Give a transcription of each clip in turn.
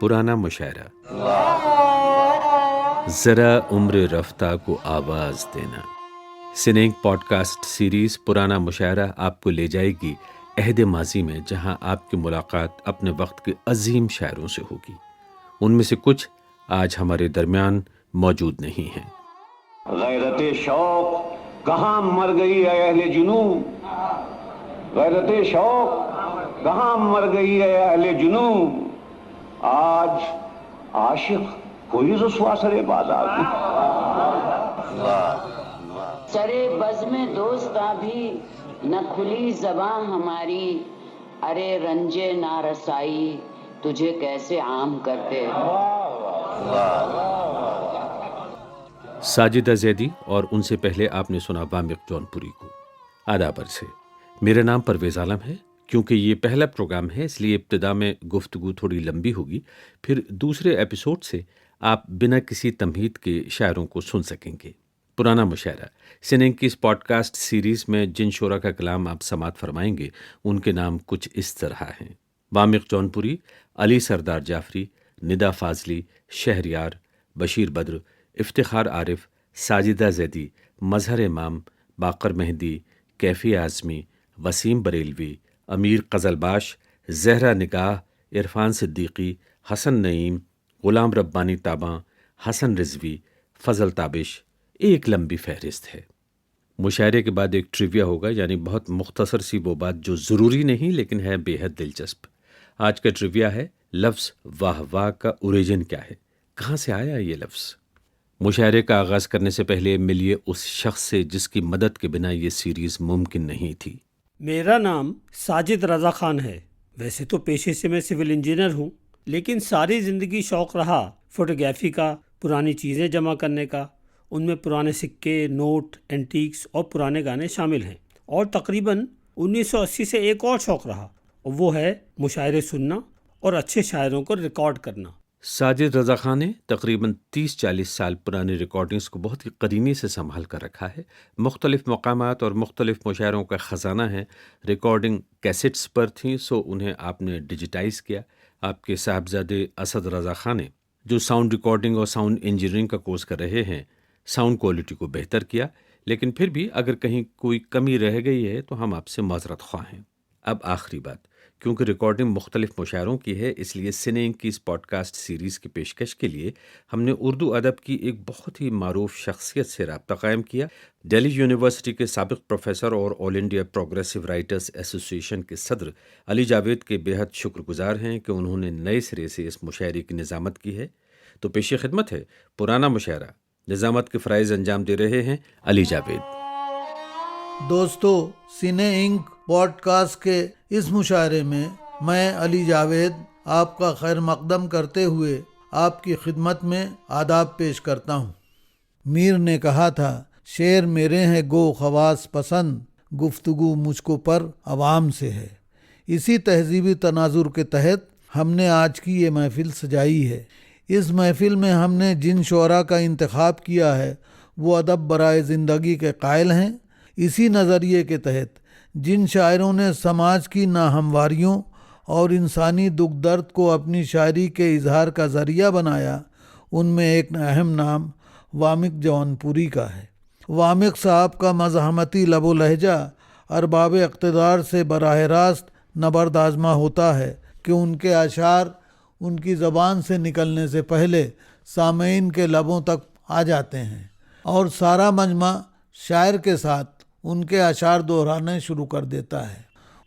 پرانا مشاعرہ. ذرا عمر رفتہ کو آواز دینا. سنینگ پوڈ کاسٹ سیریز پرانا مشاعرہ آپ کو لے جائے گی عہد ماضی میں، جہاں آپ کی ملاقات اپنے وقت کے عظیم شاعروں سے ہوگی. ان میں سے کچھ آج ہمارے درمیان موجود نہیں ہیں. غیرت شوق کہاں مر گئی اے اہل جنوں، غیرت شوق کہاں مر گئی اے اہل جنوں، آج عاشق کوئی رسوا سرے بازار میں. سرے بزم دوستاں بھی نہ کھلی زباں ہماری، ارے رنجے نارسائی تجھے کیسے عام کرتے. ساجدہ زیدی، اور ان سے پہلے آپ نے سنا وامق جونپوری کو. آداب سے میرا نام پرویز عالم ہے. کیونکہ یہ پہلا پروگرام ہے اس لیے ابتدا میں گفتگو تھوڑی لمبی ہوگی، پھر دوسرے ایپیسوڈ سے آپ بنا کسی تمہید کے شاعروں کو سن سکیں گے. پرانا مشاعرہ سنینگ کی اس پوڈ کاسٹ سیریز میں جن شعراء کا کلام آپ سماعت فرمائیں گے ان کے نام کچھ اس طرح ہیں: وامق جونپوری، علی سردار جعفری، ندا فاضلی، شہریار، بشیر بدر، افتخار عارف، ساجدہ زیدی، مظہر امام، باقر مہندی، کیفی اعظمی، وسیم بریلوی، امیر قزلباش، زہرا نگاہ، عرفان صدیقی، حسن نعیم، غلام ربانی تاباں، حسن رضوی، فضل تابش. ایک لمبی فہرست ہے. مشاعرے کے بعد ایک ٹریویا ہوگا، یعنی بہت مختصر سی وہ بات جو ضروری نہیں لیکن ہے بے حد دلچسپ. آج کا ٹریویا ہے لفظ واہ واہ کا اوریجن کیا ہے، کہاں سے آیا یہ لفظ. مشاعرے کا آغاز کرنے سے پہلے ملیے اس شخص سے جس کی مدد کے بنا یہ سیریز ممکن نہیں تھی. میرا نام ساجد رضا خان ہے. ویسے تو پیشے سے میں سول انجینئر ہوں، لیکن ساری زندگی شوق رہا فوٹوگرافی کا، پرانی چیزیں جمع کرنے کا. ان میں پرانے سکے، نوٹ، اینٹیکس اور پرانے گانے شامل ہیں. اور تقریباً 1980 سے ایک اور شوق رہا، اور وہ ہے مشاعرے سننا اور اچھے شاعروں کو ریکارڈ کرنا. ساجد رضا خان نے تقریباً 30-40 سال پرانی ریکارڈنگز کو بہت ہی قدیمی سے سنبھال کر رکھا ہے. مختلف مقامات اور مختلف مشاعروں کا خزانہ ہے. ریکارڈنگ کیسٹس پر تھیں، سو انہیں آپ نے ڈیجیٹائز کیا. آپ کے صاحبزادے اسد رضا خان نے، جو ساؤنڈ ریکارڈنگ اور ساؤنڈ انجینئرنگ کا کورس کر رہے ہیں، ساؤنڈ کوالٹی کو بہتر کیا. لیکن پھر بھی اگر کہیں کوئی کمی رہ گئی ہے تو ہم آپ سے معذرت خواہ ہیں. اب آخری بات، کیونکہ ریکارڈنگ مختلف مشاعروں کی ہے، اس لیے سنینگ کی اس پوڈ کاسٹ سیریز کی پیشکش کے لیے ہم نے اردو ادب کی ایک بہت ہی معروف شخصیت سے رابطہ قائم کیا. دہلی یونیورسٹی کے سابق پروفیسر اور آل انڈیا پروگریسو رائٹرز ایسوسی ایشن کے صدر علی جاوید کے بے حد شکر گزار ہیں کہ انہوں نے نئے سرے سے اس مشاعرے کی نظامت کی ہے. تو پیش خدمت ہے پرانا مشاعرہ. نظامت کے فرائض انجام دے رہے ہیں علی جاوید. دوستو، سینے انک پوڈ کاسٹ کے اس مشاعرے میں میں علی جاوید آپ کا خیر مقدم کرتے ہوئے آپ کی خدمت میں آداب پیش کرتا ہوں. میر نے کہا تھا، شعر میرے ہیں گو خواص پسند، گفتگو مجھ کو پر عوام سے ہے. اسی تہذیبی تناظر کے تحت ہم نے آج کی یہ محفل سجائی ہے. اس محفل میں ہم نے جن شعراء کا انتخاب کیا ہے وہ ادب برائے زندگی کے قائل ہیں. اسی نظریے کے تحت جن شاعروں نے سماج کی ناہمواریوں اور انسانی دکھ درد کو اپنی شاعری کے اظہار کا ذریعہ بنایا، ان میں ایک اہم نام وامق جونپوری کا ہے. وامق صاحب کا مزاحمتی لب و لہجہ ارباب اقتدار سے براہ راست نبرد آزما ہوتا ہے کہ ان کے اشعار ان کی زبان سے نکلنے سے پہلے سامعین کے لبوں تک آ جاتے ہیں، اور سارا مجمع شاعر کے ساتھ ان کے اشعار دہرانے شروع کر دیتا ہے.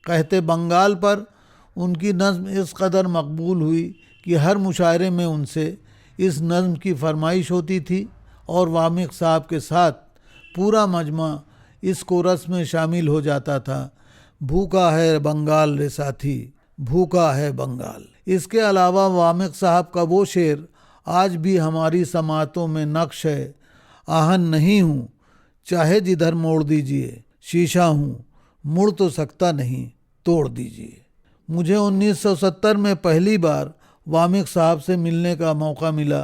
قحط بنگال پر ان کی نظم اس قدر مقبول ہوئی کہ ہر مشاعرے میں ان سے اس نظم کی فرمائش ہوتی تھی، اور وامق صاحب کے ساتھ پورا مجمع اس کورس میں شامل ہو جاتا تھا: بھوکا ہے بنگال رے ساتھی، بھوکا ہے بنگال. اس کے علاوہ وامق صاحب کا وہ شعر آج بھی ہماری سماعتوں میں نقش ہے: آہن نہیں ہوں چاہے جدھر موڑ دیجئے، شیشہ ہوں مڑ تو سکتا نہیں توڑ دیجئے. مجھے 1970 میں پہلی بار وامق صاحب سے ملنے کا موقع ملا.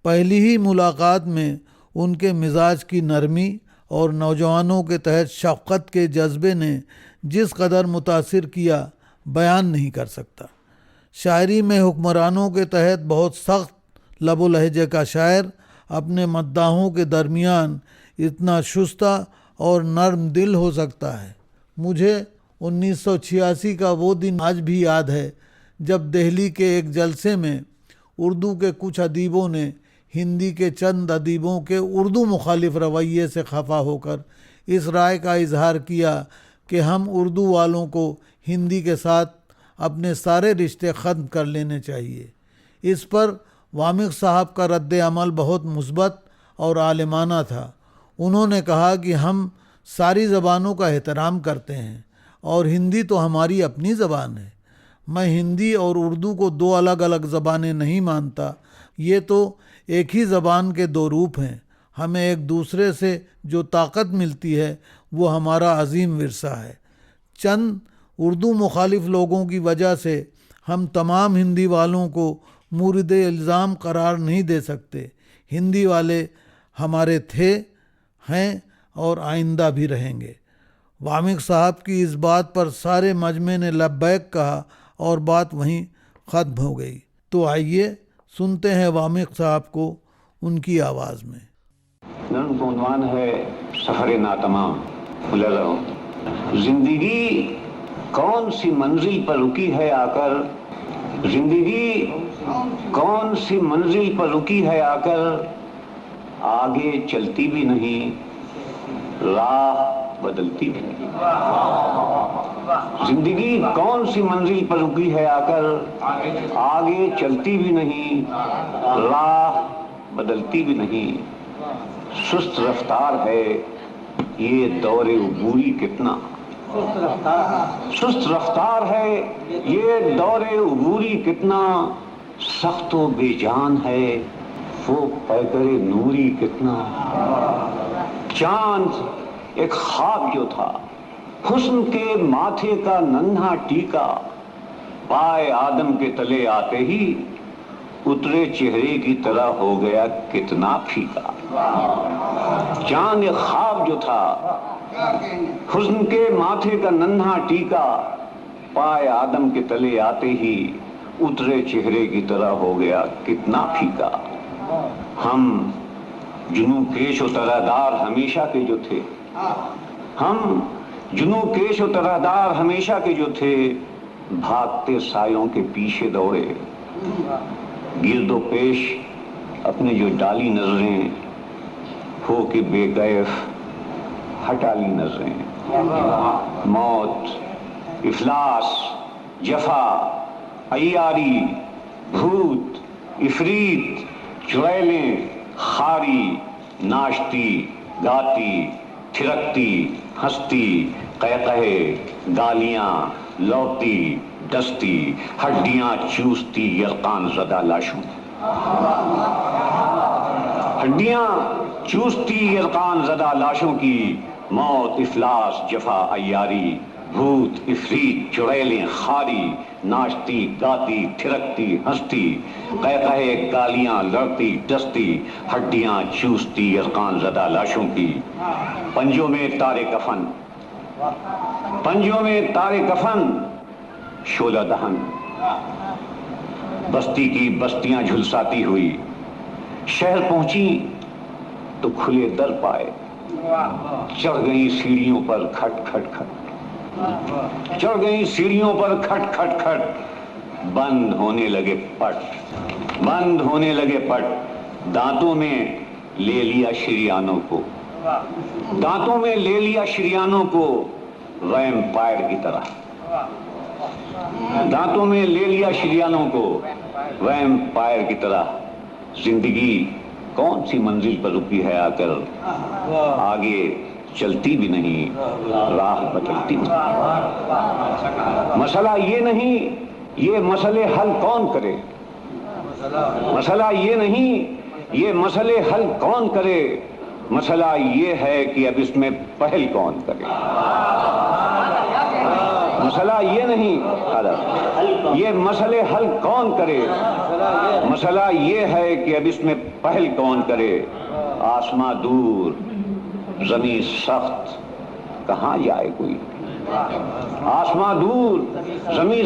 پہلی ہی ملاقات میں ان کے مزاج کی نرمی اور نوجوانوں کے تحت شفقت کے جذبے نے جس قدر متاثر کیا بیان نہیں کر سکتا. شاعری میں حکمرانوں کے تحت بہت سخت لب و لہجے کا شاعر اپنے مداحوں کے درمیان اتنا شستہ اور نرم دل ہو سکتا ہے۔ مجھے 1986 کا وہ دن آج بھی یاد ہے جب دہلی کے ایک جلسے میں اردو کے کچھ ادیبوں نے ہندی کے چند ادیبوں کے اردو مخالف رویے سے خفا ہو کر اس رائے کا اظہار کیا کہ ہم اردو والوں کو ہندی کے ساتھ اپنے سارے رشتے ختم کر لینے چاہیے۔ اس پر وامق صاحب کا رد عمل بہت مثبت اور عالمانہ تھا۔ انہوں نے کہا کہ ہم ساری زبانوں کا احترام کرتے ہیں اور ہندی تو ہماری اپنی زبان ہے۔ میں ہندی اور اردو کو دو الگ الگ زبانیں نہیں مانتا، یہ تو ایک ہی زبان کے دو روپ ہیں۔ ہمیں ایک دوسرے سے جو طاقت ملتی ہے وہ ہمارا عظیم ورثہ ہے۔ چند اردو مخالف لوگوں کی وجہ سے ہم تمام ہندی والوں کو مورد الزام قرار نہیں دے سکتے۔ ہندی والے ہمارے تھے، ہیں اور آئندہ بھی رہیں گے۔ وامق صاحب کی اس بات پر سارے مجمع نے لبیک کہا اور بات وہیں ختم ہو گئی۔ تو آئیے سنتے ہیں وامق صاحب کو ان کی آواز میں۔ نرم کو عنوان ہے سفر ناتمام۔ زندگی کون سی منزل پر رکی ہے آ کر، زندگی کون سی منزل پر رکی ہے آ کر، آگے چلتی بھی نہیں، راہ بدلتی بھی نہیں۔ زندگی کون سی منزل پر رکی ہے آ کر، آگے چلتی بھی نہیں، راہ بدلتی بھی نہیں۔ سست رفتار ہے یہ دور عبوری کتنا، سست رفتار ہے یہ دور عبوری کتنا، سخت و بے جان ہے وہ پیکر نوری کتنا۔ چاند ایک خواب جو تھا، حسن کے ماتھے کا ننھا ٹیکا، پائے آدم کے تلے آتے ہی اترے چہرے کی طرح ہو گیا کتنا پھیکا۔ چاند ایک خواب جو تھا، حسن کے ماتھے کا ننھا ٹیکا، پائے آدم کے تلے آتے ہی اترے چہرے کی طرح ہو گیا کتنا پھیکا۔ ہم جنوں کیش و طرحدار ہمیشہ کے جو تھے، ہم جنوں کیش و طرحدار ہمیشہ کے جو تھے، بھاگتے سایوں کے پیچھے دوڑے، گرد و پیش اپنے جو ڈالی نظریں، ہو کے بے کیف ہٹا لی نظریں۔ موت، افلاس، جفا، عیاری، بھوت، عفریت، چڑیلیں، خاری، ناشتی، گاتی، تھرکتی، ہنستی، قہقہے، گالیاں، لوٹتی، ڈستی، ہڈیاں چوستی یرقان زدہ لاشوں، ہڈیاں چوستی یرقان زدہ لاشوں کی۔ موت، افلاس، جفا، عیاری، بھوت، عفریت، چڑیلیں، خاری، ناشتی، گاتی، تھرکتی، ہنستی، قہقہے، گالیاں، لڑتی، ڈستی، ہڈیاں چوستی یرقان زدہ لاشوں کی۔ پنجوں میں تارے کفن، پنجوں میں تارے کفن، شعلہ دہن، بستی کی بستیاں جھلساتی ہوئی، شہر پہنچی تو کھلے در پائے، چڑھ گئی سیڑھیوں پر کھٹ کھٹ کھٹ، چڑھ گئی سیڑھیوں پر کھٹ کھٹ کھٹ، بند ہونے لگے پٹ، بند ہونے لگے پٹ، دانتوں میں لے لیا شریانوں کو، دانتوں میں لے لیا شریانوں کو، ویمپائر کی طرح، دانتوں میں لے لیا شریانوں کو، ویمپائر کی طرح۔ زندگی کون سی منزل پر رکی ہے آ کر، آگے چلتی بھی نہیں، راہ بدلتی بھی نہیں۔ مسئلہ یہ نہیں یہ مسئلے حل کون کرے، مسئلہ یہ نہیں یہ مسئلے حل کون کرے، مسئلہ یہ ہے کہ اب اس میں پہل کون کرے۔ مسئلہ یہ نہیں یہ مسئلے حل کون کرے، مسئلہ یہ ہے کہ اب اس میں پہل کون کرے۔ آسماں دور زمین سخت کہاں جائے کوئی، آسماں دور زمین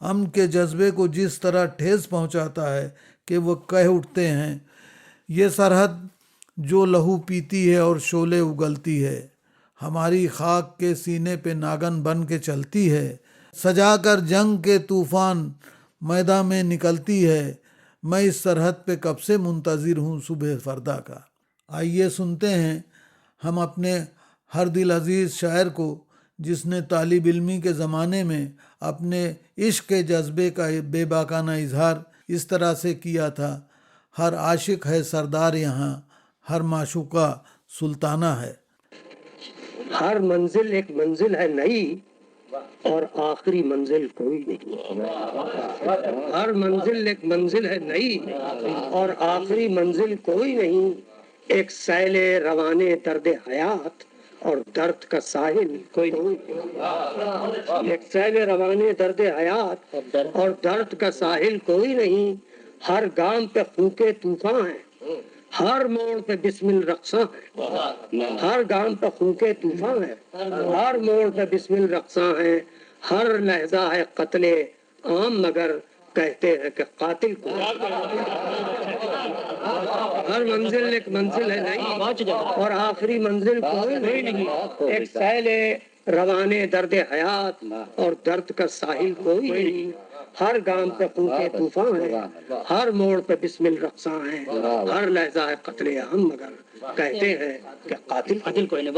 امن کے جذبے کو جس طرح ٹھیس پہنچاتا ہے کہ وہ کہہ اٹھتے ہیں، یہ سرحد جو لہو پیتی ہے اور شعلے اگلتی ہے، ہماری خاک کے سینے پہ ناگن بن کے چلتی ہے، سجا کر جنگ کے طوفان میدان میں نکلتی ہے، میں اس سرحد پہ کب سے منتظر ہوں صبح فردا کا۔ آئیے سنتے ہیں ہم اپنے ہر دل عزیز شاعر کو، جس نے طالب علمی کے زمانے میں اپنے عشق کے جذبے کا بے باکانہ اظہار اس طرح سے کیا تھا: ہر عاشق ہے سردار یہاں، ہر معشوقہ سلطانہ ہے۔ ہر منزل ایک منزل ہے نئی، اور آخری منزل کوئی نہیں۔ ہر منزل ایک منزل ہے نئی، اور آخری منزل کوئی نہیں۔ ایک سیل روانے درد حیات، اور درد کا ساحل کوئی نہیں۔ ایک سیل روانے درد حیات، اور درد کا ساحل کوئی نہیں۔ ہر گام پہ پھونکے طوفان ہے، ہر موڑ پہ بسم الرقصاں ہے۔ ہر گام پہ پھونکے طوفان ہے، ہر موڑ پہ بسم الرقصاں ہے۔ ہر لحظہ ہے قتل عام، مگر کہتے ہیں کہ قاتل کو۔ ہر منزل ایک منزل ہے نئی، اور آخری منزل کوئی نہیں۔ ایک سیل روانے درد حیات، اور درد کا ساحل کوئی نہیں۔ ہر گام پہ پھونکے طوفان ہے، ہر موڑ پہ بسم الرقصاں ہے۔ ہر لحظہ ہے قتل عام، مگر کہتے ہیں کہ قاتل کوئی نہیں۔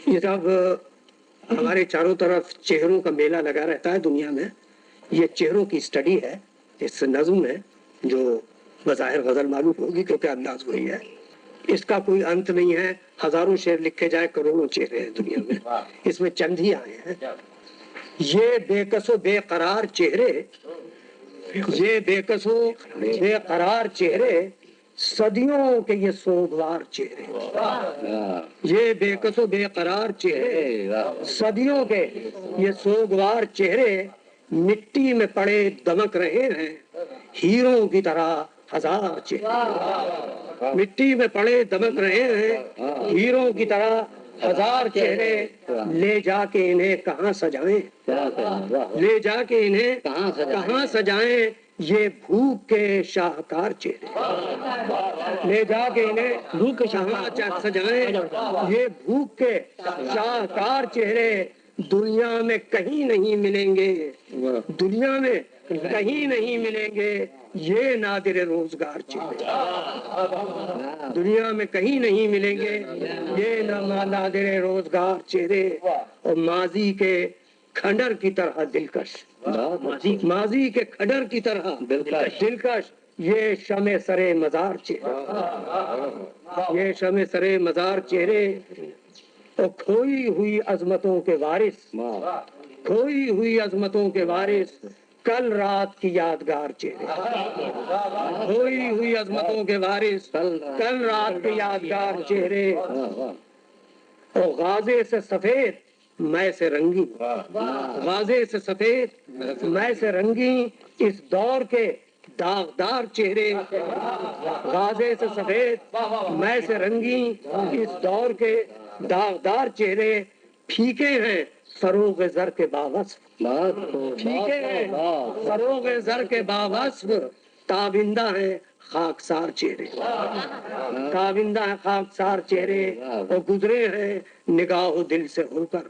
یہ سب ہمارے چاروں طرف چہروں کا میلہ لگا رہتا ہے دنیا میں۔ یہ چہروں کی اسٹڈی ہے، اس نظم ہے جو بظاہر غزل معلوم ہوگی کیونکہ انداز وہی ہے۔ اس کا کوئی انت نہیں ہے، ہزاروں شعر لکھے جائے، کروڑوں چہرے ہیں دنیا میں، اس میں چند ہی آئے ہیں۔ یہ بے کس و بے قرار چہرے، یہ بے کس و بے قرار چہرے، صدیوں کے یہ سوگوار چہرے۔ یہ بے کس و بے قرار چہرے، صدیوں کے یہ سوگوار چہرے، مٹی میں پڑے دمک رہے ہیں ہیروں کی طرح ہزار چہرے۔ مٹی میں پڑے دمک رہے ہیں ہیروں کی طرح ہزار چہرے، لے جا کے انہیں کہاں سجائیں، لے جا کے انہیں کہاں سجائیں، یہ بھوک کے شاہکار چہرے۔ لے جا کے انہیں بھوک کے شاہکار سجائیں، یہ بھوک کے شاہکار چہرے، دنیا میں کہیں نہیں ملیں گے، دنیا میں کہیں نہیں ملیں گے یہ نادر روزگار چہرے۔ دنیا میں کہیں نہیں ملیں گے یہ نادر روزگار چہرے، اور ماضی کے کھنڈر کی طرح دلکش، ماضی کے کھنڈر کی طرح دلکش، یہ شمع سرے مزار چہرے، یہ شمع سرے مزار چہرے، اور کھوئی ہوئی عظمتوں کے وارث، کھوئی ہوئی عظمتوں کے وارث، کل رات کی یادگار چہرے۔ کھوئی ہوئی عظمتوں کے وارث، کل رات کے یادگار چہرے، اور غازے سے سفید میں سے رنگی، غازے سے سفید میں سے رنگی، اس دور کے داغدار چہرے۔ غازے سے سفید میں سے رنگی، اس دور کے داغدار چہرے، پھیکے ہیں فروغ زر کے باوصف، پھیکے ہیں فروغ زر کے باوصف، تابندہ ہیں خاکسار چہرے، تابندہ ہیں خاکسار چہرے، اور گزرے ہیں نگاہ و دل سے ہو کر،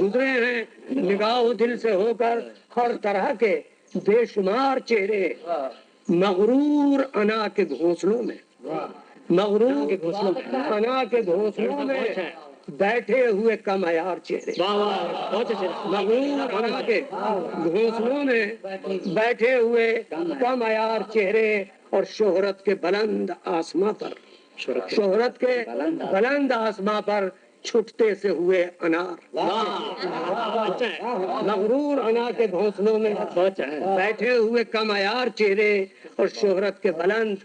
گزرے ہیں نگاہ و دل سے ہو کر، ہر طرح کے بے شمار چہرے، مغرور انا کے گھونسلوں میں، مغرور انا کے گھونسلوں میں بیٹھے ہوئے کم عیار چہرے، مغرور انا کے گھونسلوں میں بیٹھے ہوئے کم عیار چہرے، اور شہرت کے بلند آسماں پر، شہرت کے بلند آسماں پر چھٹتے سے ہوئے انار۔ مغرور انا کے گھونسلوں میں بیٹھے ہوئے کم عیار چہرے، اور شہرت کے بلند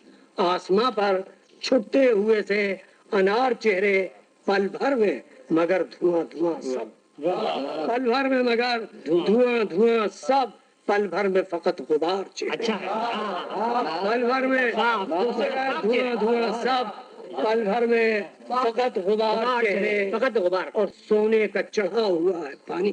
آسماں پر چھٹتے ہوئے سے انار چہرے، پل بھر میں مگر دھواں دھواں سب، پل بھر میں مگر دھواں دھواں سب، پل بھر میں فقط غبار چہرے، پل بھر میں دھواں دھواں سب، پل بھر میں فقط غبار چہرے، فقط غبار، اور سونے کا چڑھا ہوا ہے پانی،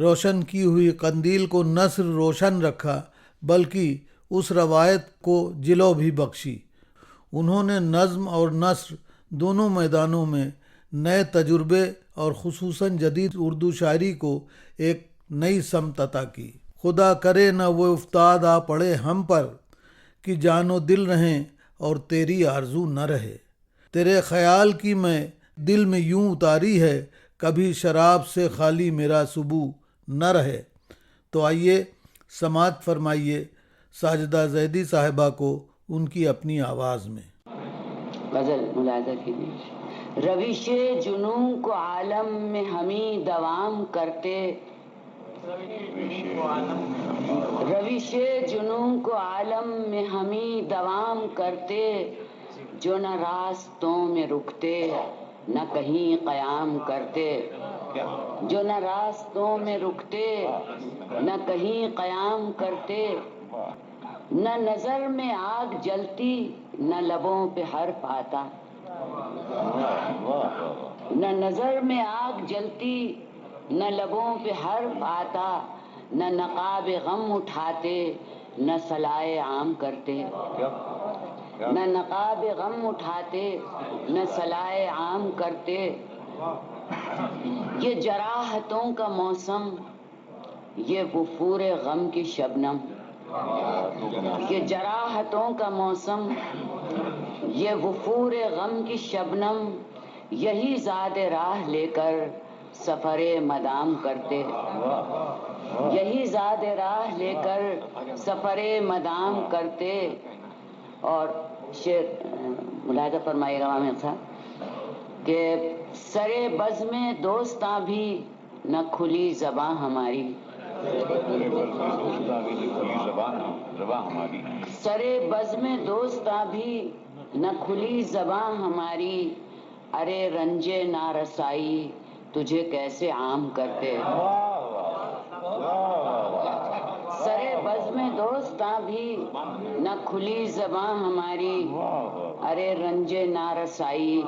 روشن کی ہوئی قندیل کو نہ صرف روشن رکھا بلکہ اس روایت کو جلو بھی بخشی۔ انہوں نے نظم اور نثر دونوں میدانوں میں نئے تجربے اور خصوصاً جدید اردو شاعری کو ایک نئی سمت عطا کی۔ خدا کرے نہ وہ افتاد آ پڑے ہم پر کہ جان و دل رہیں اور تیری آرزو نہ رہے۔ تیرے خیال کی میں دل میں یوں اتاری ہے، کبھی شراب سے خالی میرا صبح نہ رہے۔ تو آئیے سماعت فرمائیے ساجدہ زیدی صاحبہ کو ان کی اپنی آواز میں۔ غزل ملاحظہ کیجیے۔ روش جنوں کو عالم میں ہمیں دوام کرتے، روش جنوں کو عالم میں ہمیں دوام کرتے، جو نہ راستوں میں رکتے نہ کہیں قیام کرتے، جو نہ راستوں میں رکتے نہ کہیں قیام کرتے، نہ نظر میں آگ جلتی نہ لبوں پہ حرف آتا، نہ نظر میں آگ جلتی نہ لبوں پہ حرف آتا، نہ نقاب غم اٹھاتے نہ صلائے عام کرتے، نہ نقاب غم اٹھاتے نہ صلائے عام کرتے۔ یہ جراحتوں کا موسم، یہ وفور غم کی شبنم، یہ جراحتوں کا موسم، یہ وفور غم کی شبنم، یہی زاد راہ لے کر سفر مدام کرتے، یہی زاد راہ لے کر سفر مدام کرتے۔ اور شعر ملاحظہ فرمائیے گا عامر صاحب کہ سرے بزم دوستاں بھی نہ کھلی زباں ہماری، سرے بزم دوستاں بھی نہ کھلی زباں ہماری، ارے رنجے نارسائی تجھے کیسے عام کرتے، سرے بزم دوستاں بھی نہ کھلی زباں ہماری، ارے رنجے نارسائی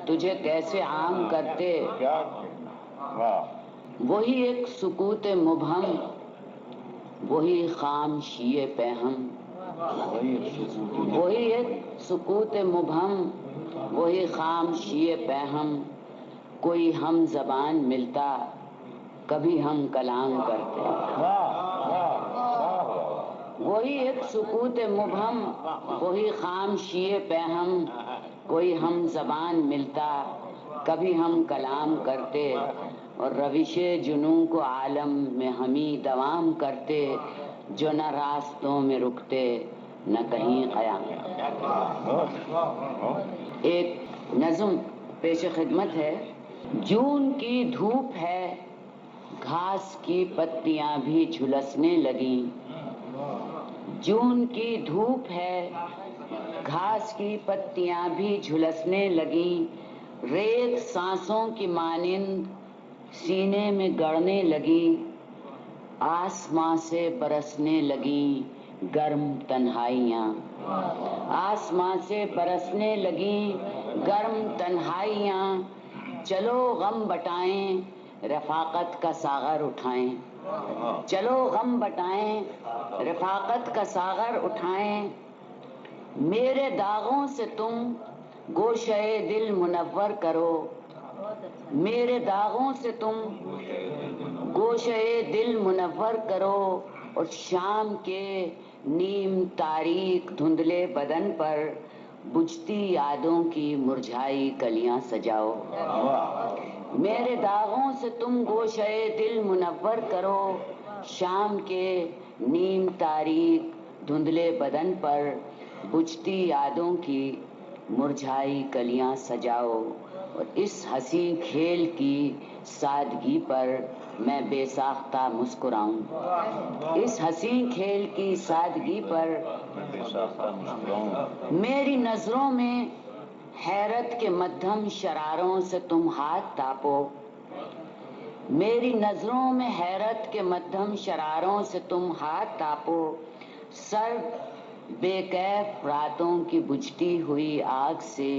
تجھے کیسے عام کرتے۔ وہی ایک سکوت مبہم، وہی خاموشی پہم، وہی ایک سکوت مبہم، وہی خاموشی پہم، کوئی ہم زبان ملتا کبھی ہم کلام کرتے، وہی ایک سکوت مبہم، وہی خاموشی پہم، کوئی ہم زبان ملتا کبھی ہم کلام کرتے، اور روش جنوں کو عالم میں ہمیں دوام کرتے، جو نہ راستوں میں رکتے نہ کہیں قیام۔ ایک نظم پیش خدمت ہے۔ جون کی دھوپ ہے گھاس کی پتیاں بھی جھلسنے لگیں، جون کی دھوپ ہے گھاس کی پتیاں بھی جھلسنے لگیں، ریت سانسوں کی مانند سینے میں گڑنے لگی، آسماں سے برسنے لگیں گرم تنہائیاں، آسماں سے برسنے لگیں گرم تنہائیاں، چلو غم بٹائیں رفاقت کا ساغر اٹھائیں، چلو غم بٹائیں رفاقت کا ساغر اٹھائیں، میرے داغوں سے تم گوشے دل منور کرو، میرے داغوں سے تم گوشے دل منور کرو، اور شام کے نیم تاریک دھندلے بدن پر بجھتی یادوں کی مرجھائی کلیاں سجاؤ، میرے داغوں سے تم گوشے دل منور کرو، شام کے نیم تاریک دھندلے بدن پر بجھتی یادوں کی مرجھائی کلیاں سجاؤ، اور اس حسین کھیل کی سادگی پر میں بے ساختہ مسکراؤں، اس حسین کھیل کی سادگی پر میری نظروں میں حیرت کے مدھم شراروں سے تم ہاتھ تاپو، میری نظروں میں حیرت کے مدھم شراروں سے تم ہاتھ تاپو، سرد بے کیف راتوں کی بجھتی ہوئی آگ سے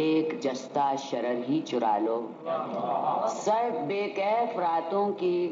ایک جستہ شرر ہی چرا لو، سرد بے کیف راتوں کی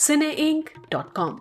cineink.com।